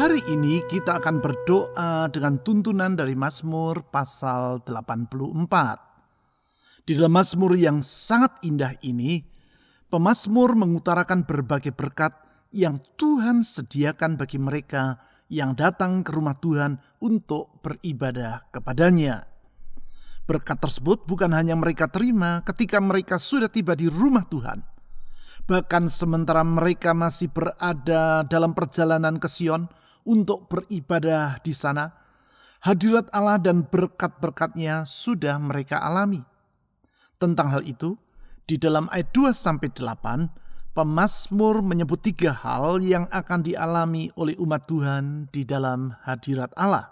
Hari ini kita akan berdoa dengan tuntunan dari Mazmur pasal 84. Di dalam Mazmur yang sangat indah ini, pemazmur mengutarakan berbagai berkat yang Tuhan sediakan bagi mereka yang datang ke rumah Tuhan untuk beribadah kepadanya. Berkat tersebut bukan hanya mereka terima ketika mereka sudah tiba di rumah Tuhan. Bahkan sementara mereka masih berada dalam perjalanan ke Sion untuk beribadah di sana, hadirat Allah dan berkat-berkat-Nya sudah mereka alami. Tentang hal itu, di dalam ayat 2-8, pemazmur menyebut 3 hal yang akan dialami oleh umat Tuhan di dalam hadirat Allah.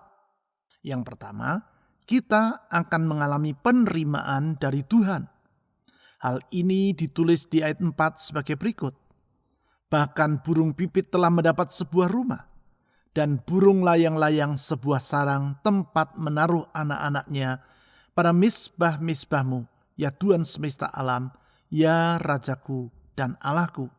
Yang pertama, kita akan mengalami penerimaan dari Tuhan. Hal ini ditulis di ayat 4 sebagai berikut. Bahkan burung pipit telah mendapat sebuah rumah, dan burung layang-layang sebuah sarang tempat menaruh anak-anaknya pada misbah-misbahmu, ya Tuhan semesta alam, ya Rajaku dan Allahku.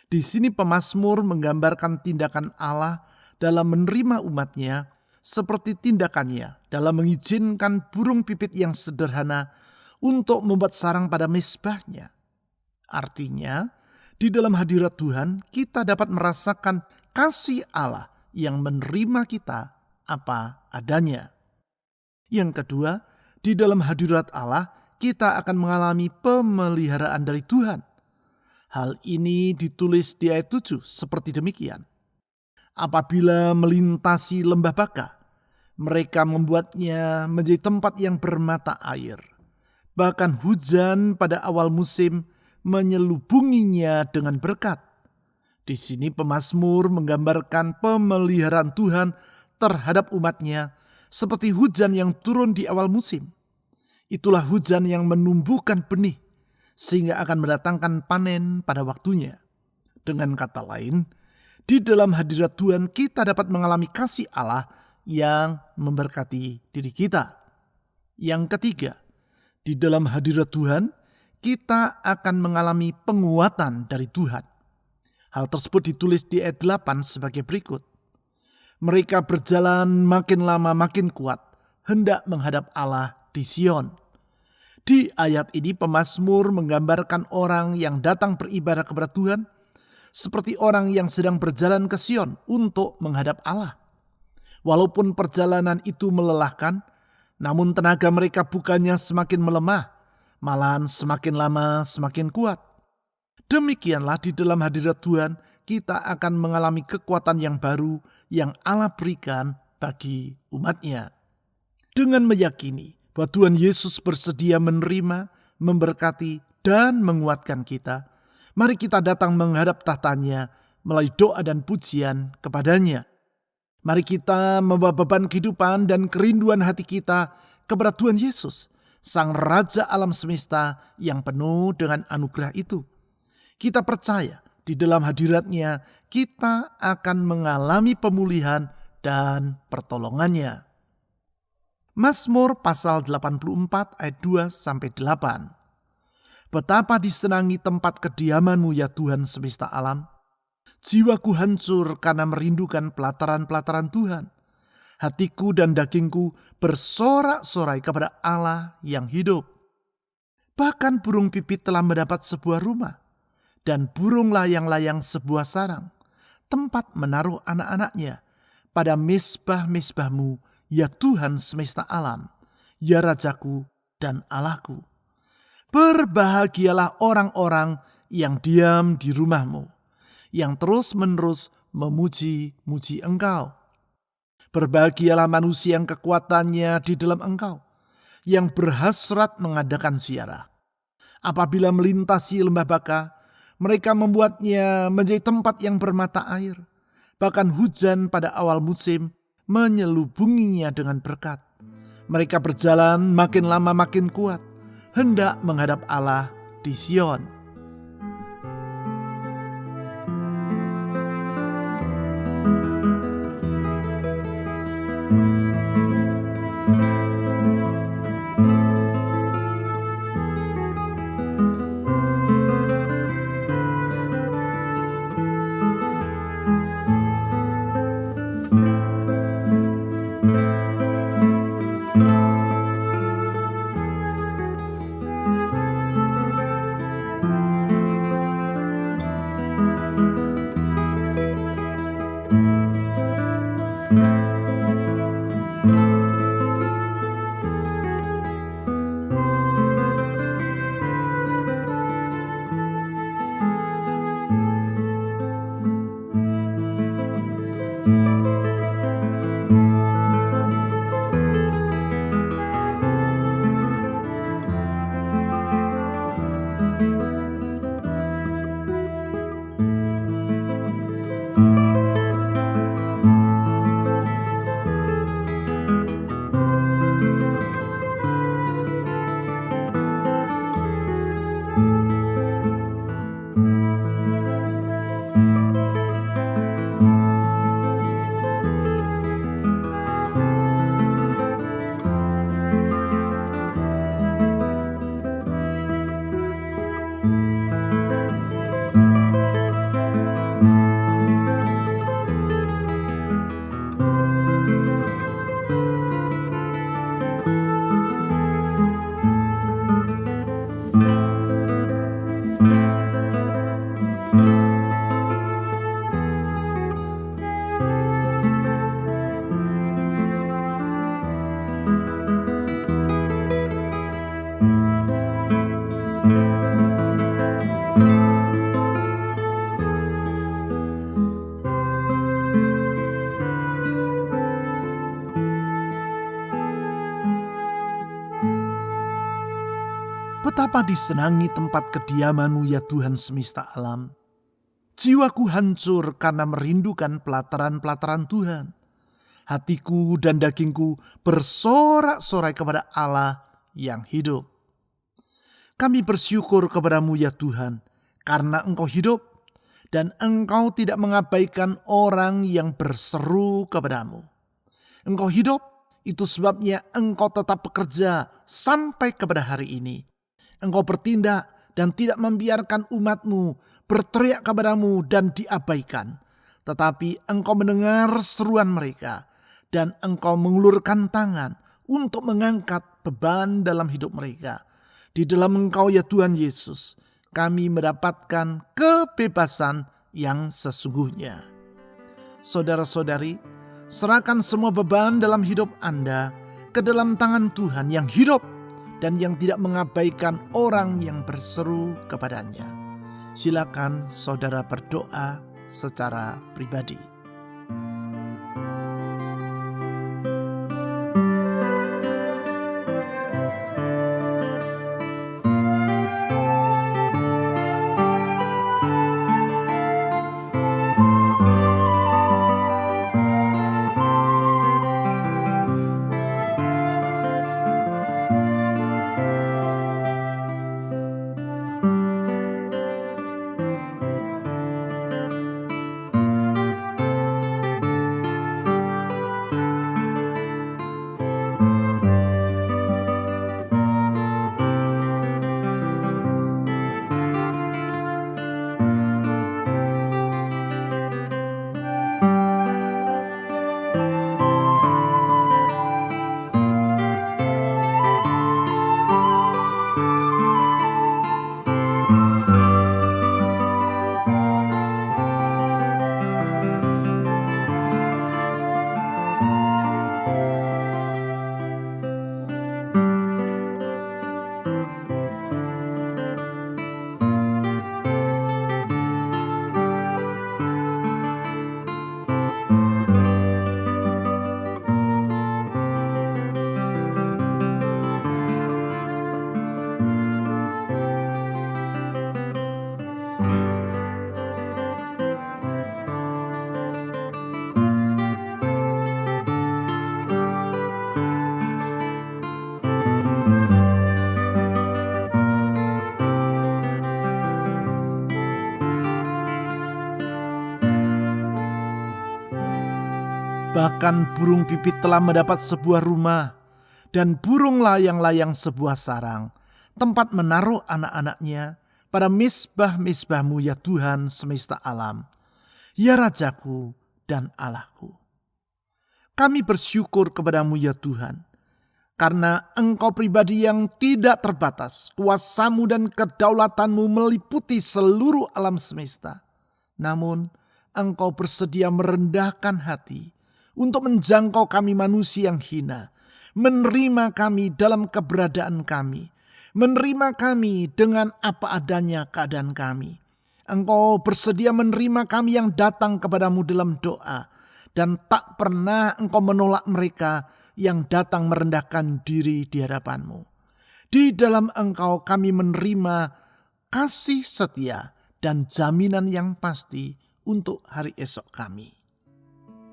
Di sini pemazmur menggambarkan tindakan Allah dalam menerima umatnya seperti tindakannya dalam mengizinkan burung pipit yang sederhana untuk membuat sarang pada misbahnya. Artinya, di dalam hadirat Tuhan kita dapat merasakan kasih Allah yang menerima kita apa adanya. Yang kedua, di dalam hadirat Allah kita akan mengalami pemeliharaan dari Tuhan. Hal ini ditulis di ayat 7 seperti demikian. Apabila melintasi lembah Baka, mereka membuatnya menjadi tempat yang bermata air. Bahkan hujan pada awal musim menyelubunginya dengan berkat. Di sini pemazmur menggambarkan pemeliharaan Tuhan terhadap umatnya seperti hujan yang turun di awal musim. Itulah hujan yang menumbuhkan benih sehingga akan mendatangkan panen pada waktunya. Dengan kata lain, di dalam hadirat Tuhan kita dapat mengalami kasih Allah yang memberkati diri kita. Yang ketiga, di dalam hadirat Tuhan kita akan mengalami penguatan dari Tuhan. Hal tersebut ditulis di ayat 8 sebagai berikut. Mereka berjalan makin lama makin kuat, hendak menghadap Allah di Sion. Di ayat ini pemazmur menggambarkan orang yang datang beribadah kepada Tuhan seperti orang yang sedang berjalan ke Sion untuk menghadap Allah. Walaupun perjalanan itu melelahkan, namun tenaga mereka bukannya semakin melemah, malahan semakin lama semakin kuat. Demikianlah di dalam hadirat Tuhan kita akan mengalami kekuatan yang baru yang Allah berikan bagi umat-Nya. Dengan meyakini bahwa Tuhan Yesus bersedia menerima, memberkati, dan menguatkan kita, mari kita datang menghadap tahtanya melalui doa dan pujian kepadanya. Mari kita membawa beban kehidupan dan kerinduan hati kita kepada Tuhan Yesus, Sang Raja alam semesta yang penuh dengan anugerah itu. Kita percaya di dalam hadirat-Nya kita akan mengalami pemulihan dan pertolongannya. Mazmur pasal 84 ayat 2-8. Betapa disenangi tempat kediaman-Mu ya Tuhan semesta alam. Jiwaku hancur karena merindukan pelataran-pelataran Tuhan. Hatiku dan dagingku bersorak-sorai kepada Allah yang hidup. Bahkan burung pipit telah mendapat sebuah rumah, dan burung layang-layang sebuah sarang, tempat menaruh anak-anaknya, pada mezbah-mezbahmu, ya Tuhan semesta alam, ya Rajaku dan Allahku. Berbahagialah orang-orang yang diam di rumahmu, yang terus-menerus memuji-muji Engkau. Berbahagialah manusia yang kekuatannya di dalam Engkau, yang berhasrat mengadakan ziarah. Apabila melintasi lembah Baka, mereka membuatnya menjadi tempat yang bermata air. Bahkan hujan pada awal musim menyelubunginya dengan berkat. Mereka berjalan makin lama makin kuat, hendak menghadap Allah di Sion. Betapa disenangi tempat kediaman-Mu ya Tuhan semesta alam. Jiwaku hancur karena merindukan pelataran-pelataran Tuhan. Hatiku dan dagingku bersorak-sorai kepada Allah yang hidup. Kami bersyukur kepada-Mu ya Tuhan, karena Engkau hidup dan Engkau tidak mengabaikan orang yang berseru kepada-Mu. Engkau hidup, itu sebabnya Engkau tetap bekerja sampai kepada hari ini. Engkau bertindak dan tidak membiarkan umat-Mu berteriak kepada-Mu dan diabaikan. Tetapi Engkau mendengar seruan mereka dan Engkau mengulurkan tangan untuk mengangkat beban dalam hidup mereka. Di dalam Engkau ya Tuhan Yesus, kami mendapatkan kebebasan yang sesungguhnya. Saudara-saudari, serahkan semua beban dalam hidup Anda ke dalam tangan Tuhan yang hidup dan yang tidak mengabaikan orang yang berseru kepadanya. Silakan saudara berdoa secara pribadi. Bahkan burung pipit telah mendapat sebuah rumah, dan burung layang-layang sebuah sarang, tempat menaruh anak-anaknya pada misbah-misbahmu ya Tuhan semesta alam, ya Rajaku dan Allahku. Kami bersyukur kepadamu ya Tuhan, karena Engkau pribadi yang tidak terbatas, kuasamu dan kedaulatanmu meliputi seluruh alam semesta. Namun Engkau bersedia merendahkan hati untuk menjangkau kami manusia yang hina, menerima kami dalam keberadaan kami, menerima kami dengan apa adanya keadaan kami. Engkau bersedia menerima kami yang datang kepadamu dalam doa, dan tak pernah Engkau menolak mereka yang datang merendahkan diri di hadapan-Mu. Di dalam Engkau kami menerima kasih setia dan jaminan yang pasti untuk hari esok kami.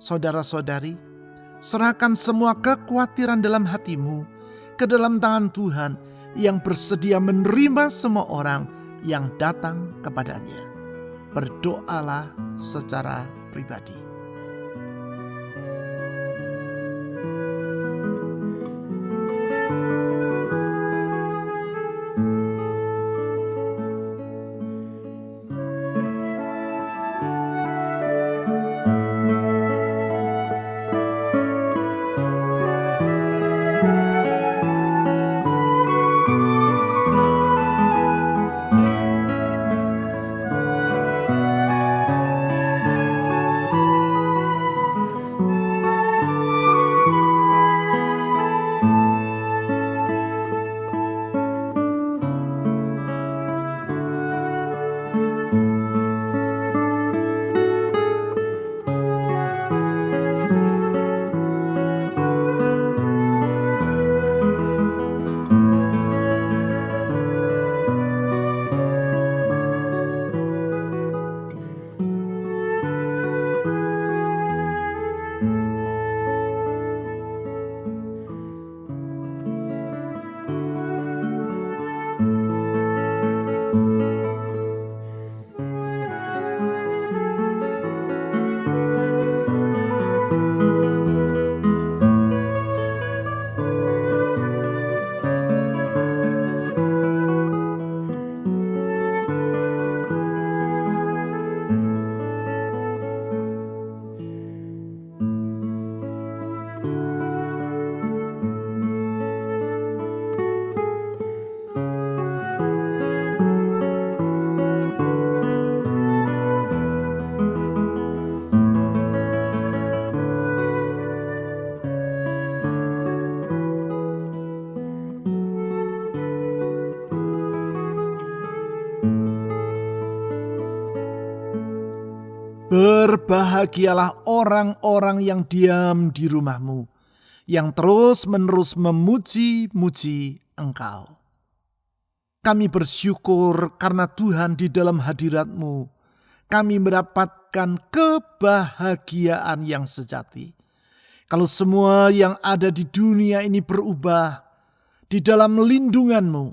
Saudara-saudari, serahkan semua kekhawatiran dalam hatimu ke dalam tangan Tuhan yang bersedia menerima semua orang yang datang kepadanya. Berdoalah secara pribadi. Berbahagialah orang-orang yang diam di rumahmu, yang terus-menerus memuji-muji Engkau. Kami bersyukur karena Tuhan di dalam hadirat-Mu, kami mendapatkan kebahagiaan yang sejati. Kalau semua yang ada di dunia ini berubah, di dalam lindungan-Mu,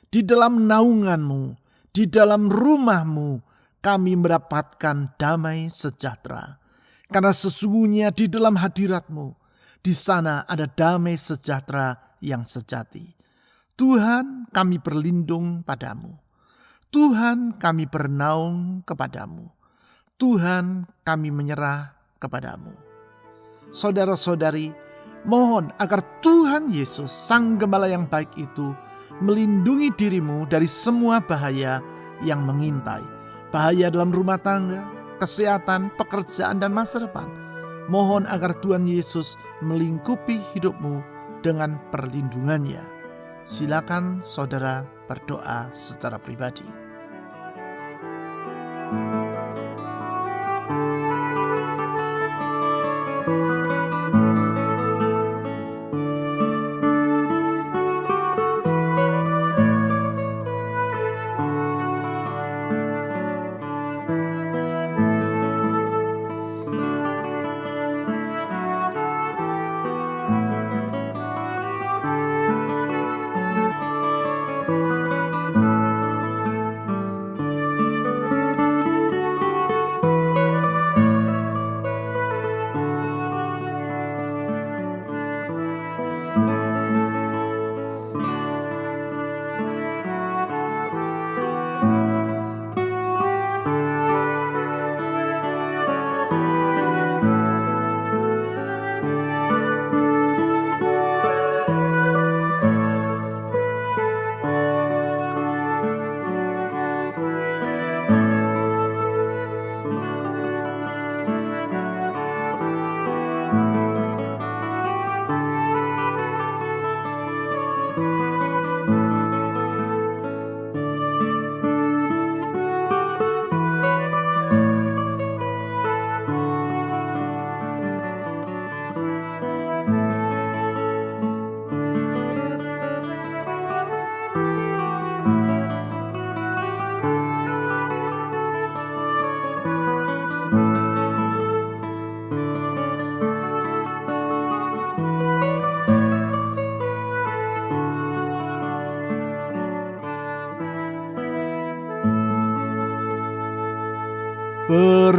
di dalam naungan-Mu, di dalam rumah-Mu, kami mendapatkan damai sejahtera. Karena sesungguhnya di dalam hadirat-Mu, di sana ada damai sejahtera yang sejati. Tuhan, kami berlindung padamu. Tuhan, kami bernaung kepadamu. Tuhan, kami menyerah kepadamu. Saudara-saudari, mohon agar Tuhan Yesus, Sang Gembala yang baik itu, melindungi dirimu dari semua bahaya yang mengintai. Bahaya dalam rumah tangga, kesehatan, pekerjaan, dan masa depan. Mohon agar Tuhan Yesus melingkupi hidupmu dengan perlindungannya. Silakan saudara berdoa secara pribadi.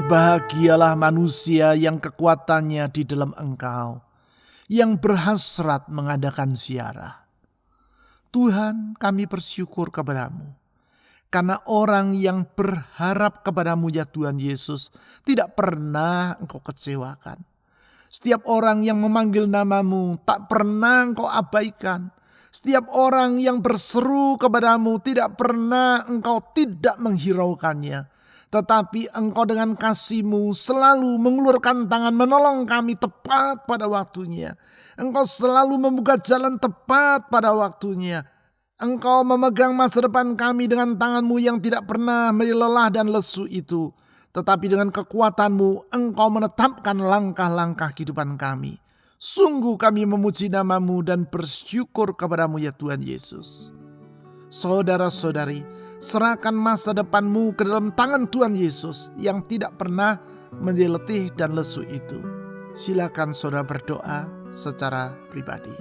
Berbahagialah manusia yang kekuatannya di dalam Engkau, yang berhasrat mengadakan ziarah. Tuhan, kami bersyukur kepada-Mu, karena orang yang berharap kepada-Mu ya Tuhan Yesus, tidak pernah Engkau kecewakan. Setiap orang yang memanggil nama-Mu tak pernah Engkau abaikan. Setiap orang yang berseru kepada-Mu tidak pernah Engkau tidak menghiraukannya. Tetapi Engkau dengan kasih-Mu selalu mengulurkan tangan menolong kami tepat pada waktunya. Engkau selalu membuka jalan tepat pada waktunya. Engkau memegang masa depan kami dengan tangan-Mu yang tidak pernah lelah dan lesu itu. Tetapi dengan kekuatan-Mu Engkau menetapkan langkah-langkah kehidupan kami. Sungguh kami memuji nama-Mu dan bersyukur kepada-Mu ya Tuhan Yesus. Saudara-saudari, serahkan masa depanmu ke dalam tangan Tuhan Yesus yang tidak pernah menjadi letih dan lesu itu. Silakan saudara berdoa secara pribadi.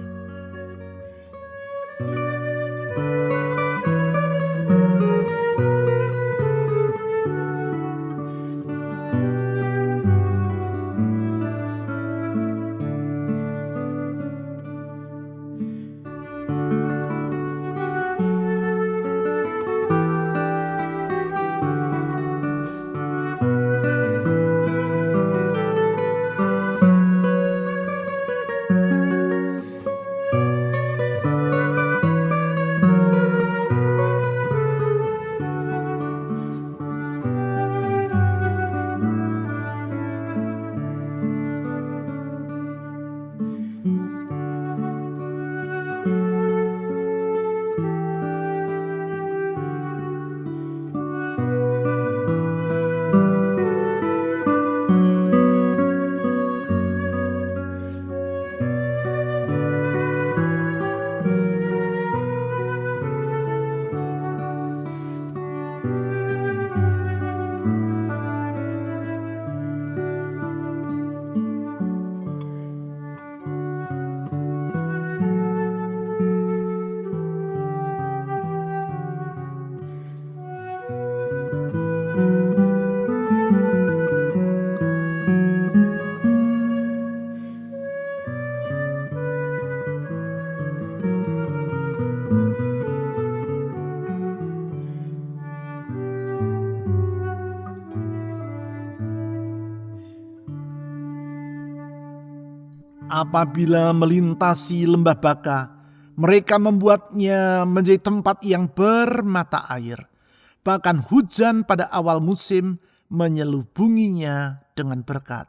Apabila melintasi lembah Baka, mereka membuatnya menjadi tempat yang bermata air. Bahkan hujan pada awal musim menyelubunginya dengan berkat.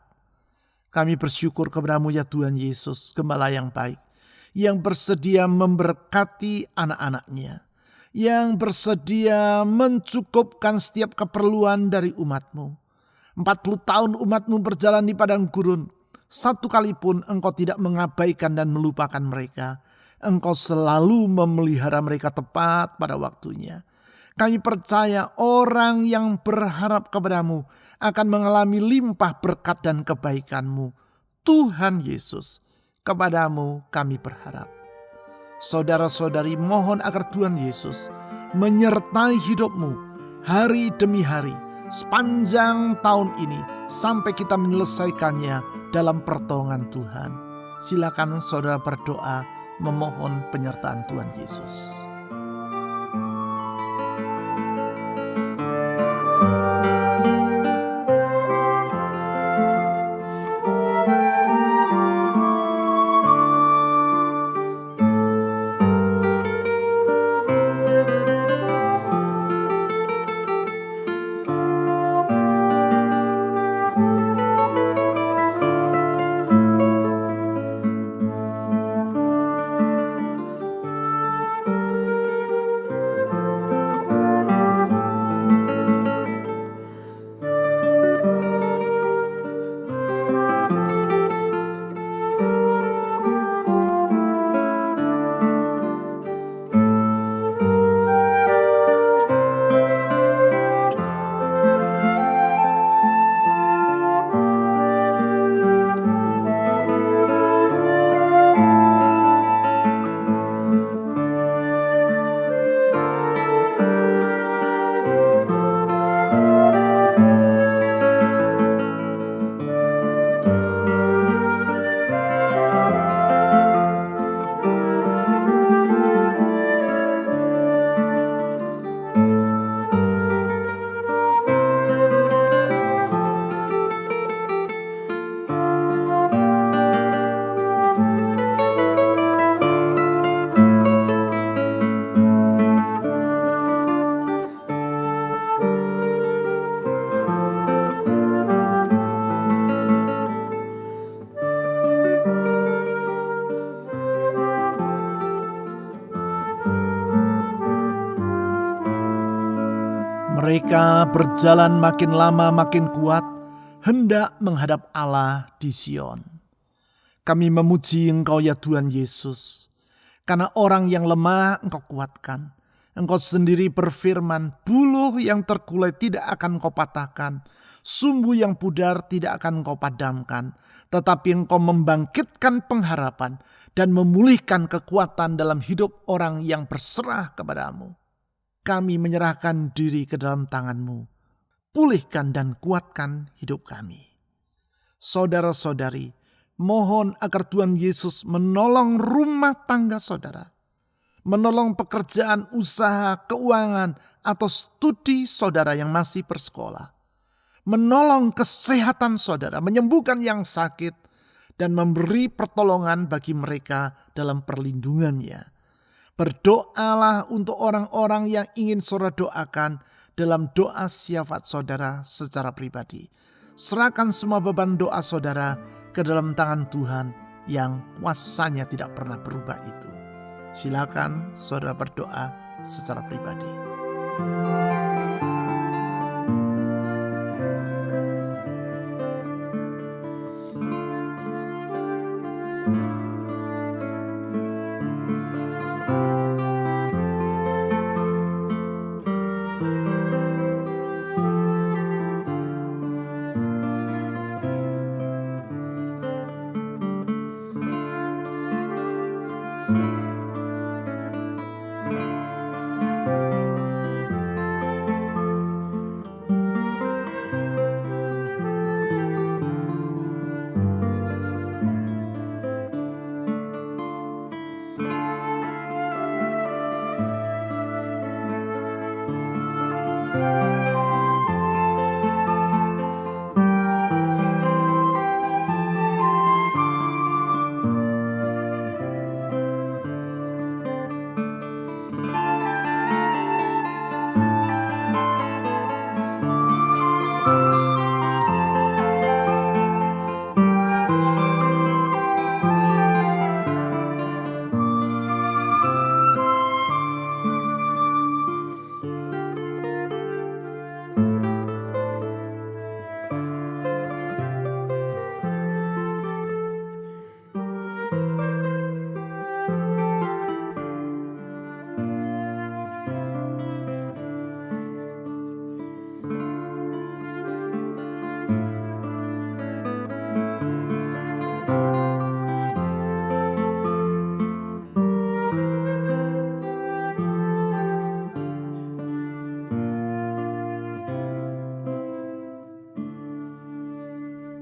Kami bersyukur kepada-Mu ya Tuhan Yesus, Gembala yang baik, yang bersedia memberkati anak-anaknya, yang bersedia mencukupkan setiap keperluan dari umat-Mu. 40 tahun umat-Mu berjalan di padang gurun. Satu kali pun Engkau tidak mengabaikan dan melupakan mereka. Engkau selalu memelihara mereka tepat pada waktunya. Kami percaya orang yang berharap kepada-Mu akan mengalami limpah berkat dan kebaikan-Mu. Tuhan Yesus, kepada-Mu kami berharap. Saudara-saudari, mohon agar Tuhan Yesus menyertai hidupmu hari demi hari sepanjang tahun ini sampai kita menyelesaikannya dalam pertolongan Tuhan. Silakan saudara berdoa memohon penyertaan Tuhan Yesus. Mereka berjalan makin lama makin kuat, hendak menghadap Allah di Sion. Kami memuji Engkau ya Tuhan Yesus, karena orang yang lemah Engkau kuatkan. Engkau sendiri berfirman, buluh yang terkulai tidak akan Engkau patahkan, sumbu yang pudar tidak akan Engkau padamkan, tetapi Engkau membangkitkan pengharapan dan memulihkan kekuatan dalam hidup orang yang berserah kepadamu. Kami menyerahkan diri ke dalam tangan-Mu. Pulihkan dan kuatkan hidup kami. Saudara-saudari, mohon agar Tuhan Yesus menolong rumah tangga saudara, menolong pekerjaan, usaha, keuangan, atau studi saudara yang masih bersekolah, menolong kesehatan saudara, menyembuhkan yang sakit, dan memberi pertolongan bagi mereka dalam perlindungannya. Berdoalah untuk orang-orang yang ingin saudara doakan dalam doa syafaat saudara secara pribadi. Serahkan semua beban doa saudara ke dalam tangan Tuhan yang kuasanya tidak pernah berubah itu. Silakan saudara berdoa secara pribadi.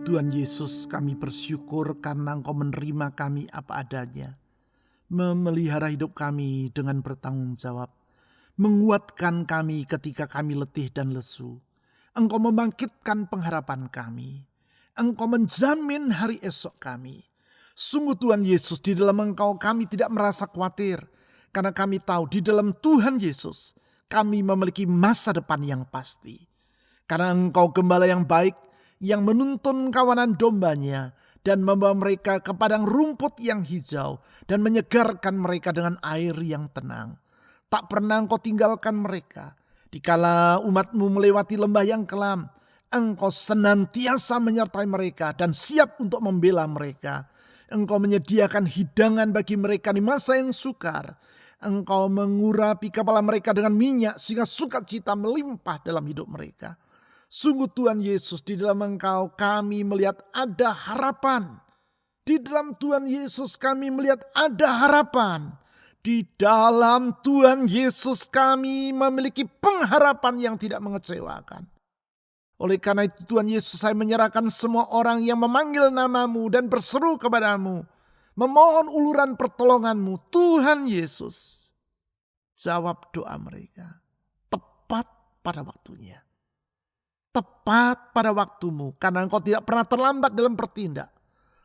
Tuhan Yesus, kami bersyukur karena Engkau menerima kami apa adanya, memelihara hidup kami dengan bertanggung jawab, menguatkan kami ketika kami letih dan lesu. Engkau membangkitkan pengharapan kami, Engkau menjamin hari esok kami. Sungguh Tuhan Yesus, di dalam Engkau kami tidak merasa khawatir, karena kami tahu di dalam Tuhan Yesus kami memiliki masa depan yang pasti. Karena Engkau gembala yang baik, yang menuntun kawanan dombanya dan membawa mereka ke padang rumput yang hijau dan menyegarkan mereka dengan air yang tenang. Tak pernah Engkau tinggalkan mereka. Dikala umat-Mu melewati lembah yang kelam, Engkau senantiasa menyertai mereka dan siap untuk membela mereka. Engkau menyediakan hidangan bagi mereka di masa yang sukar. Engkau mengurapi kepala mereka dengan minyak sehingga sukacita melimpah dalam hidup mereka. Sungguh Tuhan Yesus, di dalam Engkau kami melihat ada harapan. Di dalam Tuhan Yesus kami melihat ada harapan. Di dalam Tuhan Yesus kami memiliki pengharapan yang tidak mengecewakan. Oleh karena itu Tuhan Yesus, saya menyerahkan semua orang yang memanggil nama-Mu dan berseru kepadamu, memohon uluran pertolongan-Mu. Tuhan Yesus, jawab doa mereka tepat pada waktunya. Tepat pada waktu-Mu, karena Engkau tidak pernah terlambat dalam bertindak.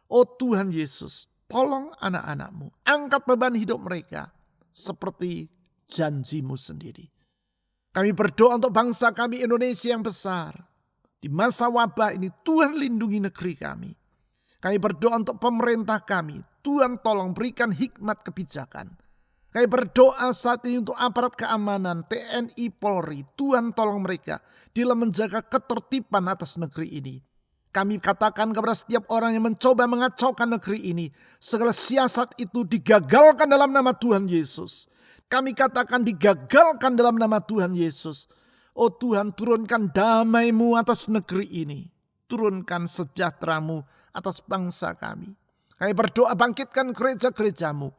Oh Tuhan Yesus, tolong anak-anak-Mu, angkat beban hidup mereka seperti janji-Mu sendiri. Kami berdoa untuk bangsa kami Indonesia yang besar. Di masa wabah ini Tuhan lindungi negeri kami. Kami berdoa untuk pemerintah kami, Tuhan tolong berikan hikmat kebijakan. Kami berdoa saat ini untuk aparat keamanan, TNI, Polri. Tuhan tolong mereka dalam menjaga ketertiban atas negeri ini. Kami katakan kepada setiap orang yang mencoba mengacaukan negeri ini, segala siasat itu digagalkan dalam nama Tuhan Yesus. Kami katakan digagalkan dalam nama Tuhan Yesus. Oh Tuhan, turunkan damai-Mu atas negeri ini. Turunkan sejahtera-Mu atas bangsa kami. Kami berdoa bangkitkan gereja-gereja-Mu.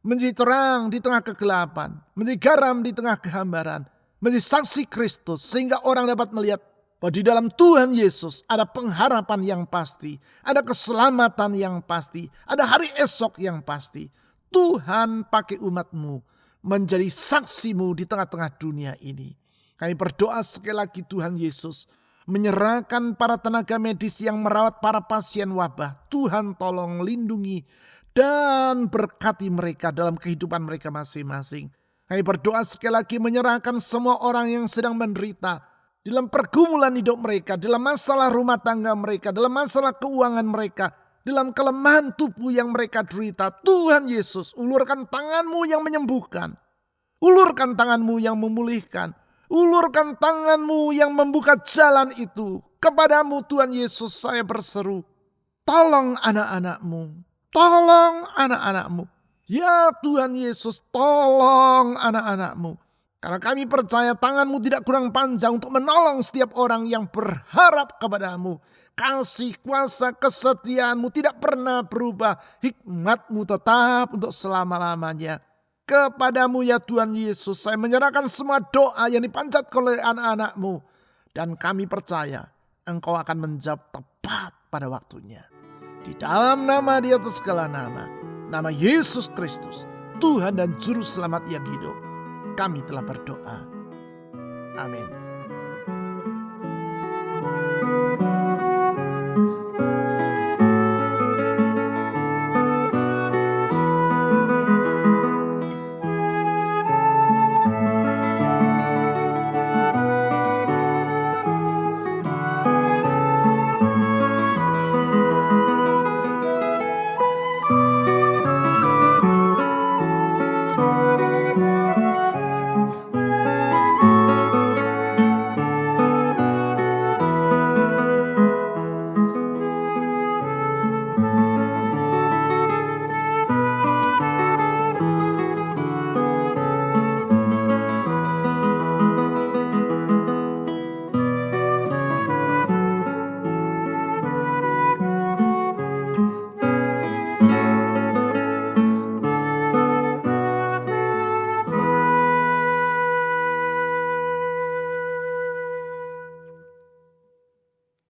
Menjadi terang di tengah kegelapan. Menjadi garam di tengah kehambaran. Menjadi saksi Kristus sehingga orang dapat melihat bahwa di dalam Tuhan Yesus ada pengharapan yang pasti. Ada keselamatan yang pasti. Ada hari esok yang pasti. Tuhan pakai umat-Mu menjadi saksi-Mu di tengah-tengah dunia ini. Kami berdoa sekali lagi Tuhan Yesus menyerahkan para tenaga medis yang merawat para pasien wabah. Tuhan tolong lindungi dan berkati mereka dalam kehidupan mereka masing-masing. Kami berdoa sekali lagi menyerahkan semua orang yang sedang menderita dalam pergumulan hidup mereka, dalam masalah rumah tangga mereka, dalam masalah keuangan mereka, dalam kelemahan tubuh yang mereka derita. Tuhan Yesus, ulurkan tangan-Mu yang menyembuhkan. Ulurkan tangan-Mu yang memulihkan. Ulurkan tangan-Mu yang membuka jalan itu. Kepadamu Tuhan Yesus saya berseru. Tolong anak-anak-Mu. Tolong anak-anak-Mu. Ya Tuhan Yesus, tolong anak-anak-Mu. Karena kami percaya tangan-Mu tidak kurang panjang untuk menolong setiap orang yang berharap kepada-Mu. Kasih, kuasa, kesetiaan-Mu tidak pernah berubah. Hikmat-Mu tetap untuk selama-lamanya. Kepadamu ya Tuhan Yesus, saya menyerahkan semua doa yang dipanjatkan oleh anak-anak-Mu. Dan kami percaya Engkau akan menjawab tepat pada waktunya. Di dalam nama di atas segala nama, nama Yesus Kristus, Tuhan dan Juru Selamat yang hidup, kami telah berdoa. Amin.